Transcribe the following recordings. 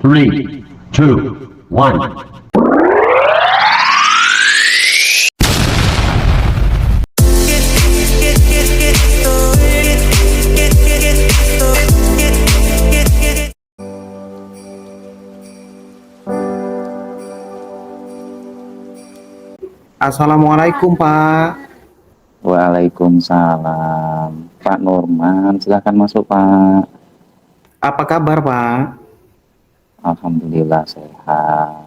Three, two, one. Assalamualaikum Pak. Waalaikumsalam. Pak Nurman, silakan masuk Pak. Apa kabar Pak? Alhamdulillah sehat.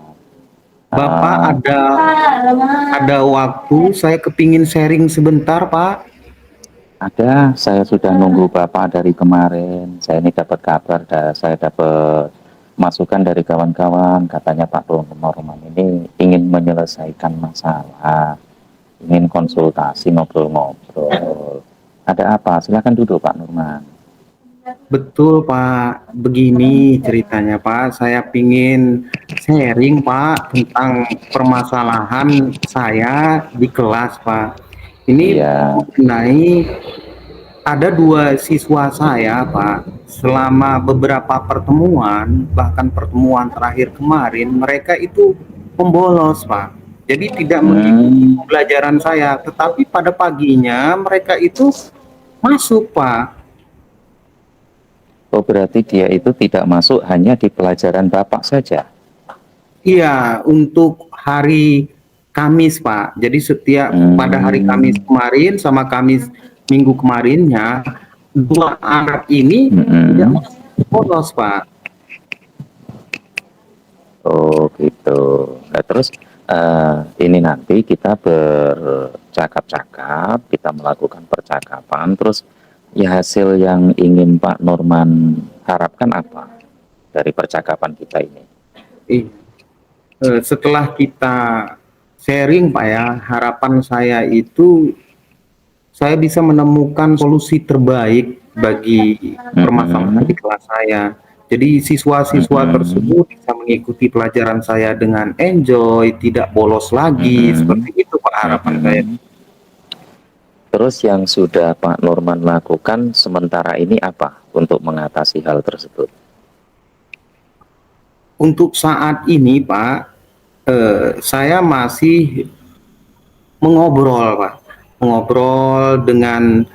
Bapak Ah, ada waktu saya kepingin sharing sebentar Pak. saya sudah nunggu Bapak dari kemarin. Saya ini dapat kabar, saya dapat masukan dari kawan-kawan. Katanya Pak Nurman ini ingin menyelesaikan masalah, ingin konsultasi, ngobrol-ngobrol. Ada apa? Silakan duduk Pak Nurman. Betul Pak, begini ceritanya Pak. Saya pingin sharing Pak tentang permasalahan saya di kelas Pak. Ini Iya. mengenai ada dua siswa saya Pak. Selama beberapa pertemuan, bahkan pertemuan terakhir kemarin, mereka itu pembolos Pak. Jadi tidak mengikuti pembelajaran saya, tetapi pada paginya mereka itu masuk Pak. Oh, berarti dia itu tidak masuk hanya di pelajaran Bapak saja. Iya, untuk hari Kamis, Pak. Jadi setiap pada hari Kamis kemarin sama Kamis minggu kemarinnya, dua anak ini tidak masuk bolos, Pak. Oh, gitu. Nah, terus ini nanti kita bercakap-cakap, kita melakukan percakapan, terus ya hasil yang ingin Pak Nurman harapkan apa dari percakapan kita ini? Setelah kita sharing, Pak ya, harapan saya itu saya bisa menemukan solusi terbaik bagi permasalahan di kelas saya. Jadi siswa-siswa tersebut bisa mengikuti pelajaran saya dengan enjoy, tidak bolos lagi, seperti itu Pak harapan saya. Terus yang sudah Pak Nurman lakukan sementara ini apa untuk mengatasi hal tersebut? Untuk saat ini Pak, saya masih mengobrol Pak, mengobrol dengan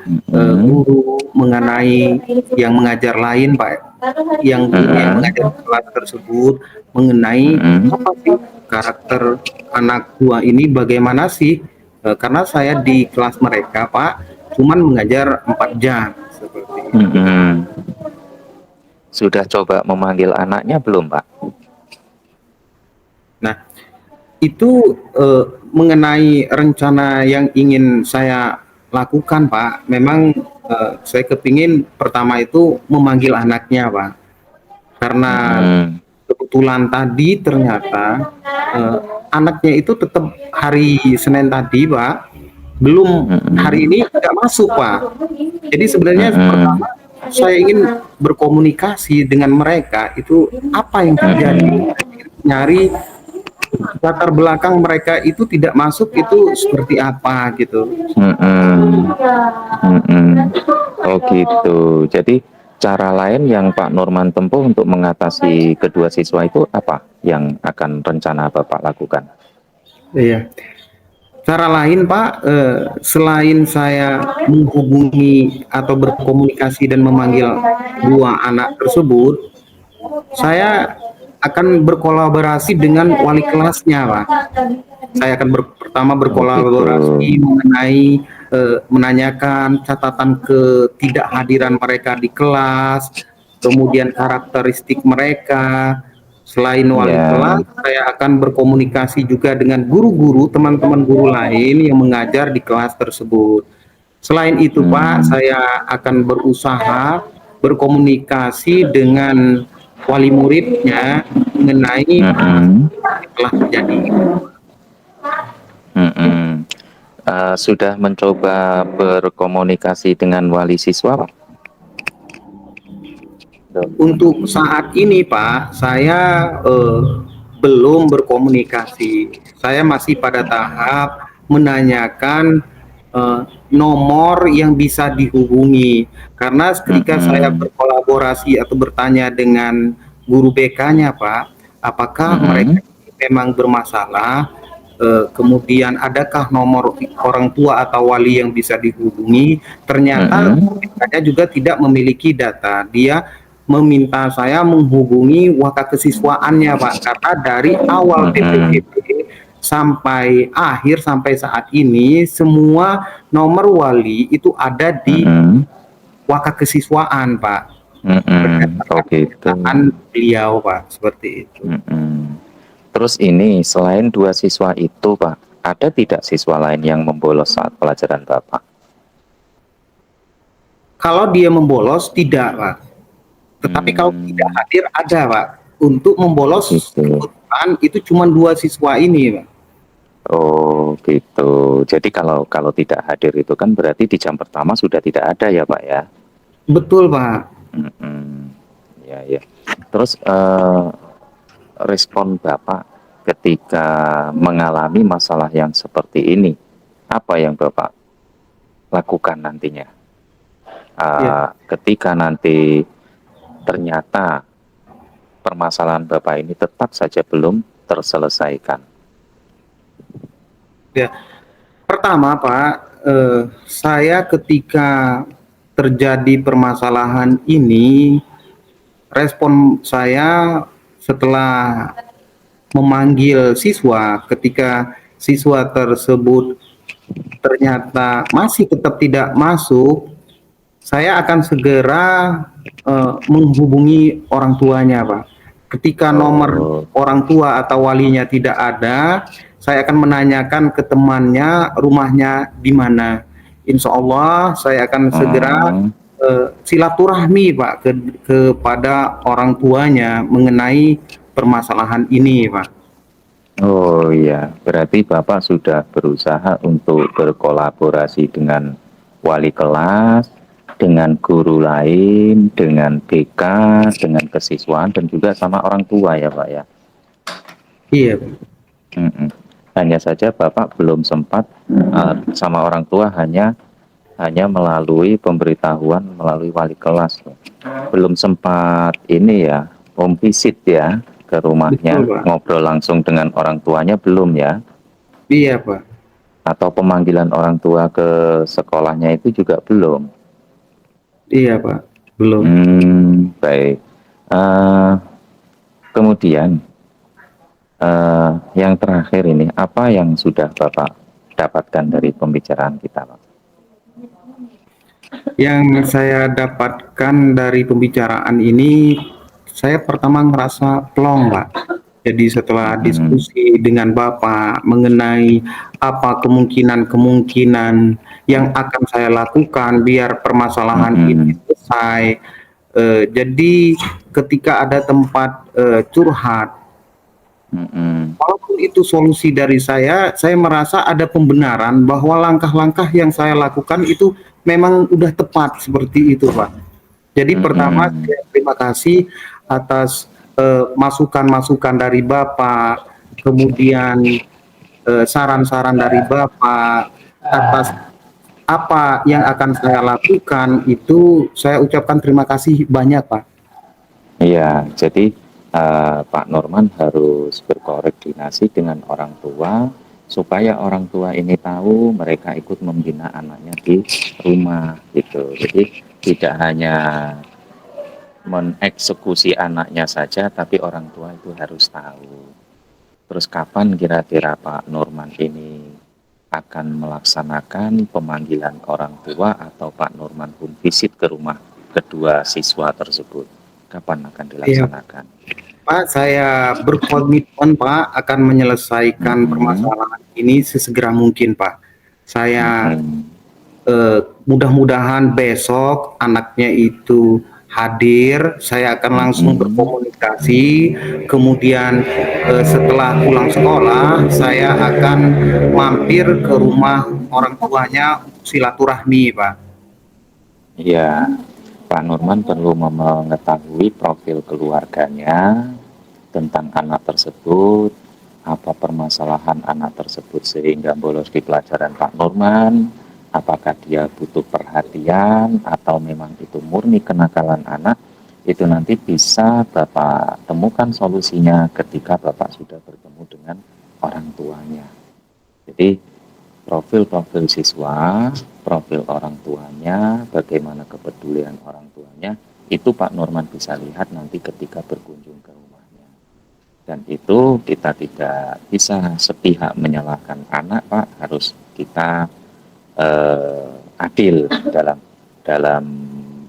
guru mengenai yang mengajar lain Pak, yang guru yang mengajar kelas tersebut mengenai apa sih karakter anak tua ini bagaimana sih. Karena saya di kelas mereka Pak cuman mengajar 4 jam seperti itu. Sudah coba memanggil anaknya belum Pak? Nah itu mengenai rencana yang ingin saya lakukan Pak, memang saya kepingin pertama itu memanggil anaknya Pak, karena kebetulan tadi ternyata anaknya itu tetap hari Senin tadi Pak, belum hari ini tidak masuk Pak. Jadi sebenarnya pertama saya ingin berkomunikasi dengan mereka, itu apa yang terjadi, nyari latar belakang mereka itu tidak masuk itu seperti apa gitu. Oh gitu. Jadi cara lain yang Pak Nurman tempuh untuk mengatasi kedua siswa itu apa yang akan rencana Bapak lakukan? Iya. Cara lain Pak, selain saya menghubungi atau berkomunikasi dan memanggil dua anak tersebut, saya akan berkolaborasi dengan wali kelasnya Pak. Saya akan pertama berkolaborasi mengenai menanyakan catatan ketidakhadiran mereka di kelas, kemudian karakteristik mereka. Selain wali kelas, saya akan berkomunikasi juga dengan guru-guru, teman-teman guru lain yang mengajar di kelas tersebut. Selain itu Pak, saya akan berusaha berkomunikasi dengan wali muridnya mengenai telah terjadi. Sudah mencoba berkomunikasi dengan wali siswa Pak? Untuk saat ini Pak, saya belum berkomunikasi. Saya masih pada tahap menanyakan nomor yang bisa dihubungi. Karena ketika saya berkolaborasi atau bertanya dengan guru BK-nya, Pak. Apakah mereka ini memang bermasalah, kemudian adakah nomor orang tua atau wali yang bisa dihubungi? Ternyata BK-nya juga tidak memiliki data. Dia meminta saya menghubungi wakakesiswaannya, Pak, karena dari awal PPDB sampai akhir, sampai saat ini semua nomor wali itu ada di wakakesiswaan, Pak. Oh Berdasarkan gitu. pernyataan beliau, Pak, seperti itu. Terus ini selain 2 siswa itu, Pak, ada tidak siswa lain yang membolos saat pelajaran Bapak? Kalau dia membolos tidak, Pak. Tetapi kalau tidak hadir ada, Pak. Untuk membolos Gitu. kebetulan itu cuma 2 siswa ini, Pak. Oh gitu. Jadi kalau tidak hadir itu kan berarti di jam pertama sudah tidak ada ya, Pak ya? Betul, Pak. Ya ya. Terus respon Bapak ketika mengalami masalah yang seperti ini, apa yang Bapak lakukan nantinya? Ya. Ketika nanti ternyata permasalahan Bapak ini tetap saja belum terselesaikan. Ya. Pertama, Pak, saya ketika terjadi permasalahan ini, respon saya setelah memanggil siswa, ketika siswa tersebut ternyata masih tetap tidak masuk, saya akan segera menghubungi orang tuanya, Pak. Ketika nomor orang tua atau walinya tidak ada, saya akan menanyakan ke temannya rumahnya di mana. Insya Allah saya akan segera silaturahmi, Pak, kepada orang tuanya mengenai permasalahan ini, Pak. Oh iya, berarti Bapak sudah berusaha untuk berkolaborasi dengan wali kelas, dengan guru lain, dengan BK, dengan kesiswaan, dan juga sama orang tua ya Pak ya? Iya, Pak. Hanya saja Bapak belum sempat sama orang tua hanya melalui pemberitahuan melalui wali kelas. Belum sempat ini ya, home visit ya ke rumahnya, Betul, Pak. ngobrol langsung dengan orang tuanya belum ya? Iya, Pak. Atau pemanggilan orang tua ke sekolahnya itu juga belum? Iya, Pak. Belum. Baik. Kemudian yang terakhir ini, apa yang sudah Bapak dapatkan dari pembicaraan kita, Pak? Yang saya dapatkan dari pembicaraan ini, saya pertama ngerasa plong, Pak. Jadi setelah diskusi dengan Bapak mengenai apa kemungkinan-kemungkinan yang akan saya lakukan biar permasalahan ini selesai. Jadi ketika ada tempat curhat, walaupun itu solusi dari saya merasa ada pembenaran bahwa langkah-langkah yang saya lakukan itu memang udah tepat seperti itu, Pak. Jadi pertama saya terima kasih atas masukan-masukan dari Bapak, kemudian saran-saran dari Bapak atas apa yang akan saya lakukan itu saya ucapkan terima kasih banyak, Pak. Iya, jadi Pak Norman harus berkoordinasi dengan orang tua supaya orang tua ini tahu mereka ikut membina anaknya di rumah gitu. Jadi tidak hanya mengeksekusi anaknya saja, tapi orang tua itu harus tahu. Terus kapan kira-kira Pak Norman ini akan melaksanakan pemanggilan orang tua atau Pak Norman pun visit ke rumah kedua siswa tersebut? Kapan akan dilaksanakan? Pak, saya berkomitmen, Pak, akan menyelesaikan permasalahan ini sesegera mungkin, Pak. Saya mudah-mudahan besok anaknya itu hadir, saya akan langsung berkomunikasi, kemudian setelah pulang sekolah, saya akan mampir ke rumah orang tuanya silaturahmi, Pak. Iya, Pak Norman perlu mengetahui profil keluarganya tentang anak tersebut, apa permasalahan anak tersebut sehingga bolos di pelajaran Pak Norman, apakah dia butuh perhatian atau memang itu murni kenakalan anak, itu nanti bisa Bapak temukan solusinya ketika Bapak sudah bertemu dengan orang tuanya. Jadi profil-profil siswa, profil orang tuanya, bagaimana kepedulian orang tuanya, itu Pak Norman bisa lihat nanti ketika berkunjung ke rumahnya. Dan itu kita tidak bisa sepihak menyalahkan anak, Pak. Harus kita adil dalam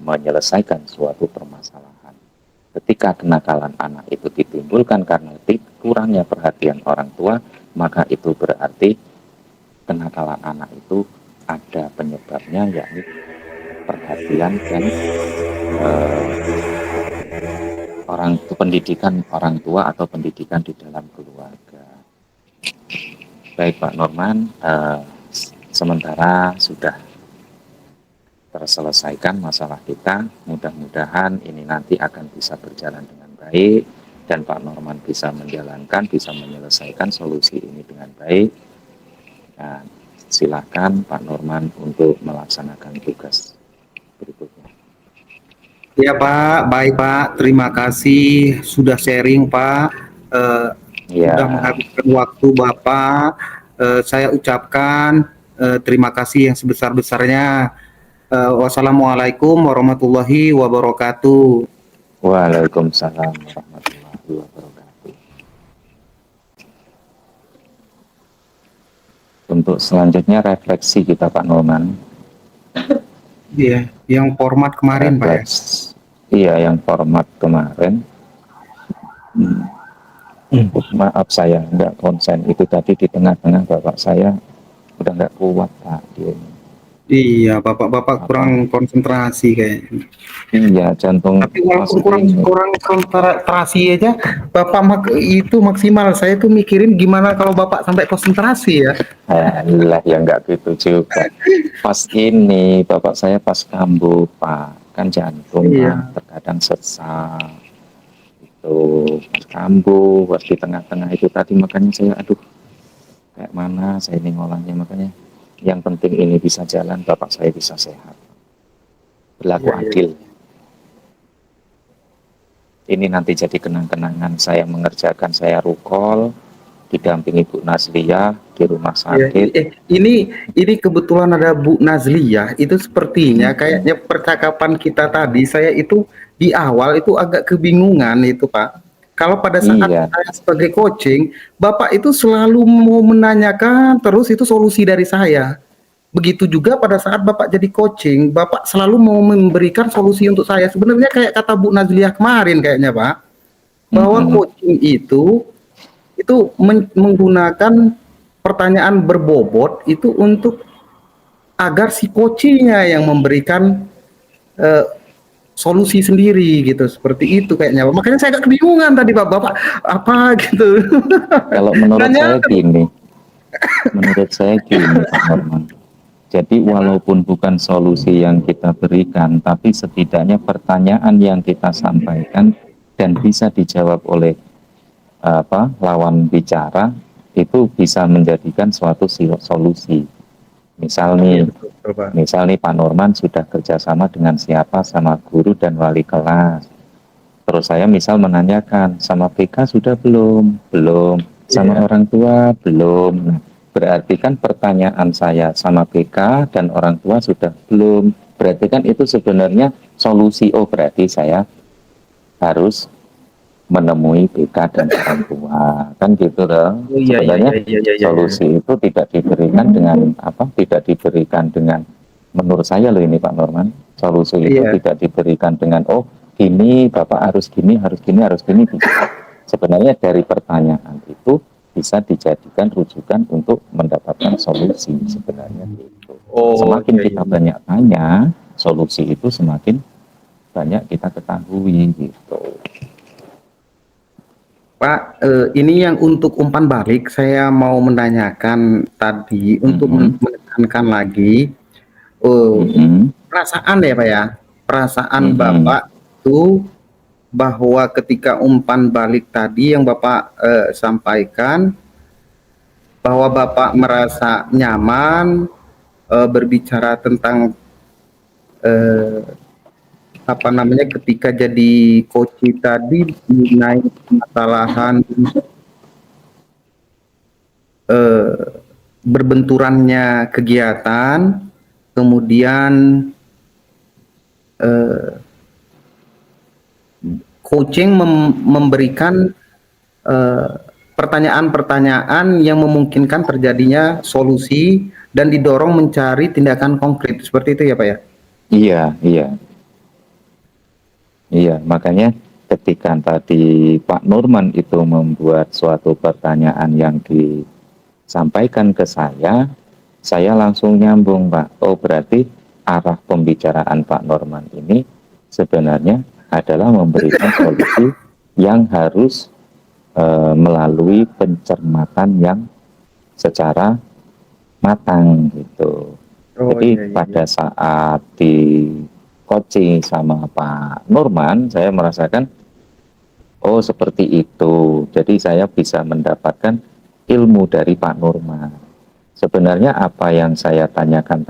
menyelesaikan suatu permasalahan. Ketika kenakalan anak itu ditimbulkan karena kurangnya perhatian orang tua, maka itu berarti kenakalan anak itu ada penyebabnya, yakni perhatian dan pendidikan orang tua atau pendidikan di dalam keluarga. Baik Pak Norman, sementara sudah terselesaikan masalah kita, mudah-mudahan ini nanti akan bisa berjalan dengan baik dan Pak Norman bisa menjalankan, bisa menyelesaikan solusi ini dengan baik. Nah, silakan Pak Norman untuk melaksanakan tugas berikutnya. Ya Pak, baik Pak, terima kasih sudah sharing Pak. Sudah menghabiskan waktu Bapak. Saya ucapkan terima kasih yang sebesar-besarnya. Wassalamualaikum warahmatullahi wabarakatuh. Waalaikumsalam warahmatullahi wabarakatuh. Untuk selanjutnya refleksi kita Pak Norman. Iya, yang format kemarin Pak ya? Iya, yang format kemarin. Maaf saya nggak konsen, itu tadi di tengah-tengah Bapak saya udah nggak kuat Pak dia. Iya, Bapak kurang konsentrasi kayaknya. Iya, jantung. Tapi walaupun kurang konsentrasi aja, Bapak itu maksimal. Saya tuh mikirin gimana kalau Bapak sampai konsentrasi ya. Alhamdulillah ya nggak gitu juga. Pas ini Bapak saya pas kambuh Pak, kan jantung Iya. terkadang sesak. Itu pas kambuh, pas di tengah-tengah itu tadi makanya saya aduh kayak mana saya ini ngolahnya, makanya yang penting ini bisa jalan, Bapak saya bisa sehat, berlaku adil. Ini nanti jadi kenang-kenangan saya mengerjakan, saya rukol didampingi Bu Nazliyah di rumah sakit. Ini kebetulan ada Bu Nazliyah, itu sepertinya kayaknya percakapan kita tadi saya itu di awal itu agak kebingungan itu Pak. Kalau pada saat saya sebagai coaching, Bapak itu selalu mau menanyakan terus itu solusi dari saya. Begitu juga pada saat Bapak jadi coaching, Bapak selalu mau memberikan solusi untuk saya. Sebenarnya kayak kata Bu Nazliyah kemarin kayaknya Pak, bahwa coaching itu menggunakan pertanyaan berbobot itu untuk agar si coachingnya yang memberikan solusi sendiri gitu, seperti itu kayaknya. Makanya saya agak kebingungan tadi Bapak apa gitu. Kalau menurut saya gini Pak Norman. Jadi walaupun bukan solusi yang kita berikan, tapi setidaknya pertanyaan yang kita sampaikan dan bisa dijawab oleh lawan bicara itu bisa menjadikan suatu solusi. Misal nih Pak Norman sudah kerjasama dengan siapa, sama guru dan wali kelas. Terus saya misal menanyakan, sama BK sudah belum? Belum. Sama orang tua belum. Nah, berarti kan pertanyaan saya sama BK dan orang tua sudah belum. Berarti kan itu sebenarnya solusi. Oh, berarti saya harus menemui BK dan orang tua, kan gitu loh. Sebenarnya solusi itu tidak diberikan dengan tidak diberikan dengan, menurut saya loh ini Pak Norman, solusi itu tidak diberikan dengan gini Bapak harus gini, harus gini, harus gini. Sebenarnya dari pertanyaan itu bisa dijadikan rujukan untuk mendapatkan solusi sebenarnya gitu. Semakin kita banyak tanya, solusi itu semakin banyak kita ketahui gitu. Pak, ini yang untuk umpan balik saya mau menanyakan tadi untuk menekankan lagi perasaan ya Pak ya, perasaan Bapak itu bahwa ketika umpan balik tadi yang Bapak sampaikan bahwa Bapak merasa nyaman berbicara tentang apa namanya, ketika jadi coach tadi mengenai permasalahan berbenturannya kegiatan, kemudian coaching memberikan eh, pertanyaan-pertanyaan yang memungkinkan terjadinya solusi dan didorong mencari tindakan konkret. Seperti itu ya Pak ya? Iya, iya, iya. Makanya ketika tadi Pak Nurman itu membuat suatu pertanyaan yang disampaikan ke saya langsung nyambung, Pak. Oh, berarti arah pembicaraan Pak Nurman ini sebenarnya adalah memberikan solusi yang harus melalui pencermatan yang secara matang gitu. Oh Jadi iya, iya, iya. pada saat di coaching sama Pak Nurman, saya merasakan oh seperti itu. Jadi saya bisa mendapatkan ilmu dari Pak Nurman. Sebenarnya apa yang saya tanyakan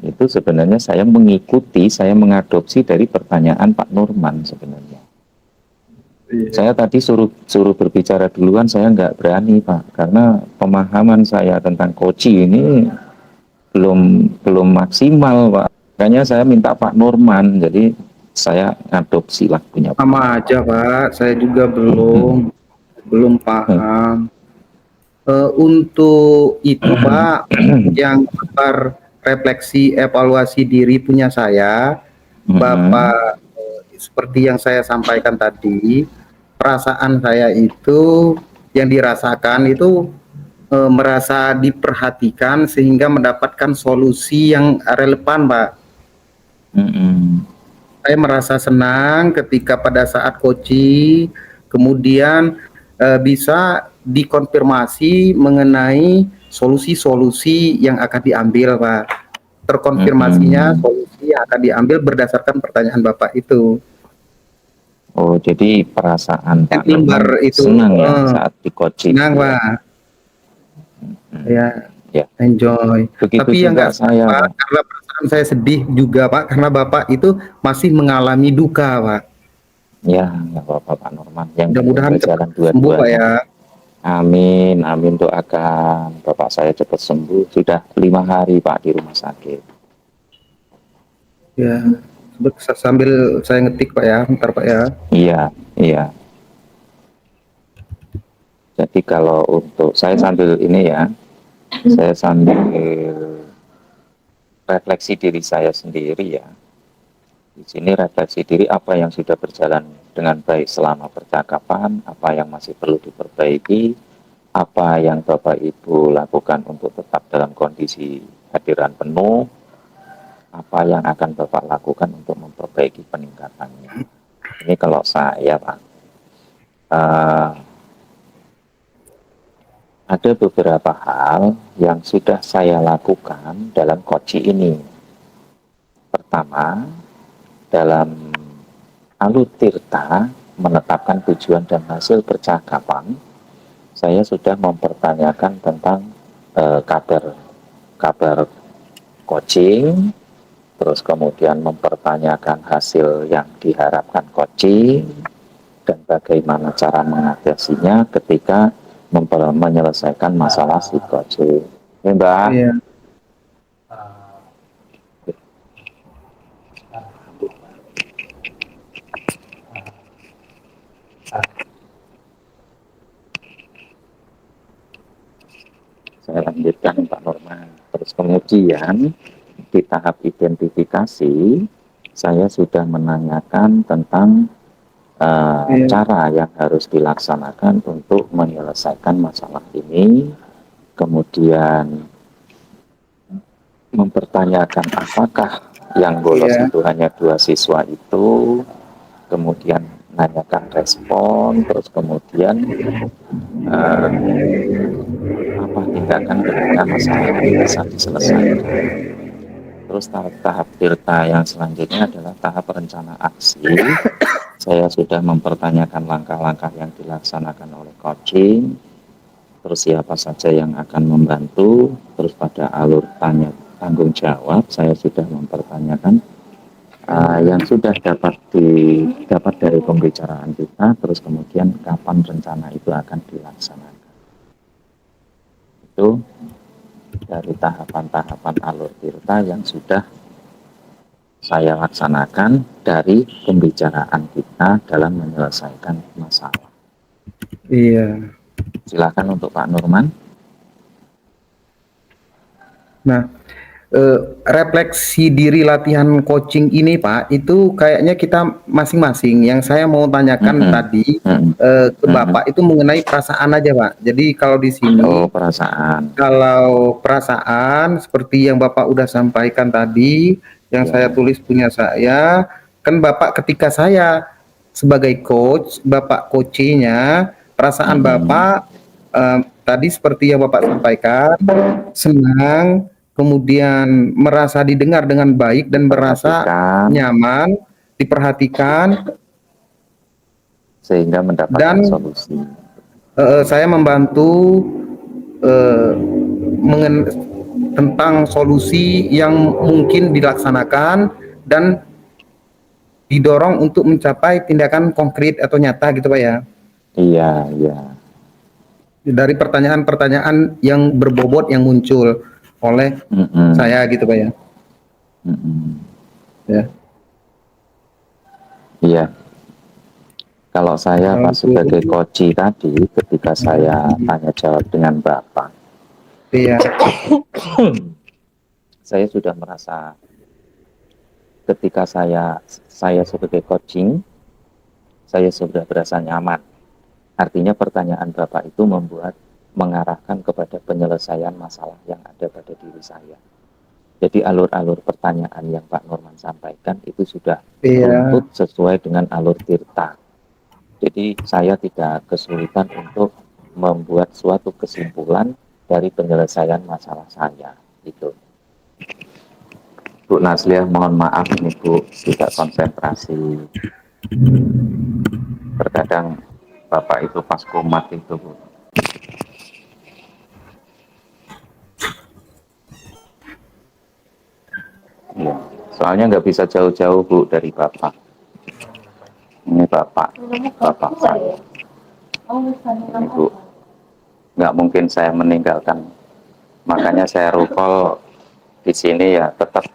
itu sebenarnya saya mengikuti, saya mengadopsi dari pertanyaan Pak Nurman sebenarnya. Iya. Saya tadi suruh berbicara duluan, saya nggak berani Pak, karena pemahaman saya tentang coaching ini belum maksimal Pak. Makanya saya minta Pak Nurman, jadi saya ngadopsi lah punya Pak. Sama aja Pak, saya juga belum paham. Untuk itu Pak, yang refleksi evaluasi diri punya saya, Bapak, seperti yang saya sampaikan tadi, perasaan saya itu yang dirasakan itu merasa diperhatikan sehingga mendapatkan solusi yang relevan, Pak. Saya merasa senang ketika pada saat coaching, kemudian bisa dikonfirmasi mengenai solusi-solusi yang akan diambil, Pak. Terkonfirmasinya solusi yang akan diambil berdasarkan pertanyaan Bapak itu. Oh, jadi perasaan Pak Lembar Nurman itu senang ya saat di coaching. senang, Pak. Ya, Ya, enjoy. begitu Tapi yang juga nggak senang, saya, Pak, Pak. karena perasaan saya sedih juga, Pak, karena Bapak itu masih mengalami duka, Pak. Ya, nggak apa-apa Pak Nurman. Yang penting Mudah-mudahan cepat berjalan sembuh, Pak dua-duanya. ya. Amin, amin doakan Bapak saya cepat sembuh. Sudah 5 hari Pak di rumah sakit. Ya, sambil saya ngetik, Pak ya, ntar Pak ya. Iya, iya. Jadi kalau untuk saya sambil ini ya, saya sambil refleksi diri saya sendiri ya. Di sini refleksi diri apa yang sudah berjalan dengan baik selama percakapan, apa yang masih perlu diperbaiki, apa yang Bapak Ibu lakukan untuk tetap dalam kondisi hadiran penuh, apa yang akan Bapak lakukan untuk memperbaiki peningkatannya. Ini kalau saya Pak, ada beberapa hal yang sudah saya lakukan dalam coaching ini. Pertama, dalam Alutirta menetapkan tujuan dan hasil percakapan, saya sudah mempertanyakan tentang kabar coaching, terus kemudian mempertanyakan hasil yang diharapkan coaching, dan bagaimana cara mengatasinya ketika menyelesaikan masalah si coaching. Ini Mbak. Iya. Saya lanjutkan Pak Norman. Terus kemudian di tahap identifikasi saya sudah menanyakan tentang cara yang harus dilaksanakan untuk menyelesaikan masalah ini, kemudian mempertanyakan apakah yang bolos itu hanya 2 siswa itu, kemudian menanyakan respon, terus kemudian apa tindakan ketika masalah ini bisa diselesaikan. Terus tahap tirta yang selanjutnya adalah tahap rencana aksi. Saya sudah mempertanyakan langkah-langkah yang dilaksanakan oleh coaching, terus siapa saja yang akan membantu, terus pada alur tanggung jawab saya sudah mempertanyakan yang sudah didapat dari pembicaraan kita, terus kemudian kapan rencana itu akan dilaksanakan. Itu dari tahapan-tahapan alur tirta yang sudah saya laksanakan dari pembicaraan kita dalam menyelesaikan masalah. Iya. Silakan untuk Pak Nurman. Nah, refleksi diri latihan coaching ini Pak, itu kayaknya kita masing-masing. Yang saya mau tanyakan tadi ke Bapak itu mengenai perasaan aja Pak. Jadi kalau di sini, Perasaan. kalau perasaan seperti yang Bapak udah sampaikan tadi, yang saya tulis punya saya, kan Bapak ketika saya sebagai coach, Bapak coachnya, perasaan Bapak tadi seperti yang Bapak sampaikan, senang, kemudian merasa didengar dengan baik dan merasa nyaman, diperhatikan, sehingga mendapatkan dan solusi. Saya membantu tentang solusi yang mungkin dilaksanakan dan didorong untuk mencapai tindakan konkret atau nyata gitu Pak ya. Iya, iya. Dari pertanyaan-pertanyaan yang berbobot yang muncul oleh saya gitu Pak ya. Ya. Iya. Kalau saya Pak sebagai coach tadi, ketika saya tanya jawab dengan Bapak, iya. saya sudah merasa ketika saya sebagai coaching, saya sudah berasa nyaman. Artinya pertanyaan Bapak itu mengarahkan kepada penyelesaian masalah yang ada pada diri saya. Jadi alur-alur pertanyaan yang Pak Nurman sampaikan itu sudah runtut sesuai dengan alur tirta. Jadi saya tidak kesulitan untuk membuat suatu kesimpulan dari penyelesaian masalah saya. Itu. Bu Nazliah, mohon maaf ini Bu, tidak konsentrasi. Terkadang Bapak itu pas kumat itu Bu. Ya, soalnya nggak bisa jauh-jauh Bu dari Bapak. Ini Bapak saya. Ini Bu, nggak mungkin saya meninggalkan. Makanya saya recall di sini ya tetap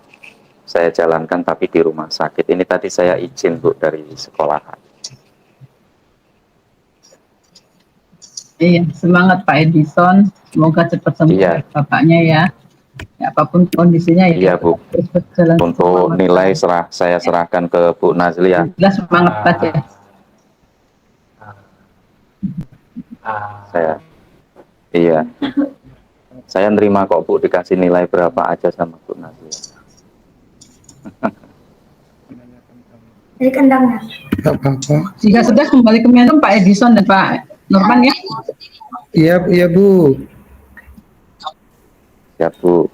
saya jalankan tapi di rumah sakit. Ini tadi saya izin Bu dari sekolahan. Iya, semangat Pak Edison. Semoga cepat sembuh Bapaknya ya. Ya, apapun kondisinya ya. Iya Bu. Untuk nilai saya serahkan ke Bu Nazliah. Semangat saja. Iya. Saya nerima kok Bu, dikasih nilai berapa aja sama Bu Nazliah. Dari kandangnya. Jika sudah kembali ke Mentum Pak Edison dan Pak Nurman ya. Iya Bu. Ya Bu.